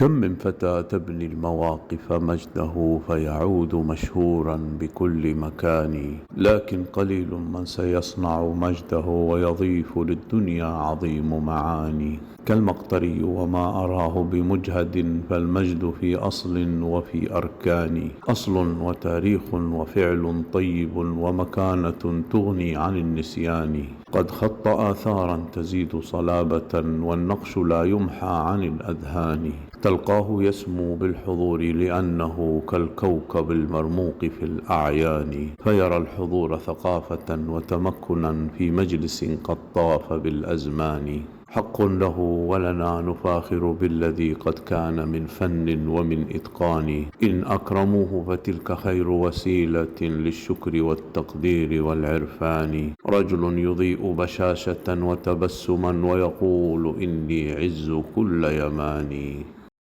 كم من فتى تبني المواقف مجده فيعود مشهورا بكل مكان، لكن قليل من سيصنع مجده ويضيف للدنيا عظيم معاني. كالمقطري وما أراه بمجهد، فالمجد في أصل وفي أركان، أصل وتاريخ وفعل طيب ومكانة تغني عن النسيان. قد خط آثارا تزيد صلابة والنقش لا يمحى عن الأذهان. تلقاه يسمو بالحضور لأنه كالكوكب المرموق في الأعيان، فيرى الحضور ثقافة وتمكنا في مجلس قد طاف بالأزمان. حق له ولنا نفاخر بالذي قد كان من فن ومن إتقان. إن أكرموه فتلك خير وسيلة للشكر والتقدير والعرفان. رجل يضيء بشاشة وتبسما ويقول إني عز كل يماني.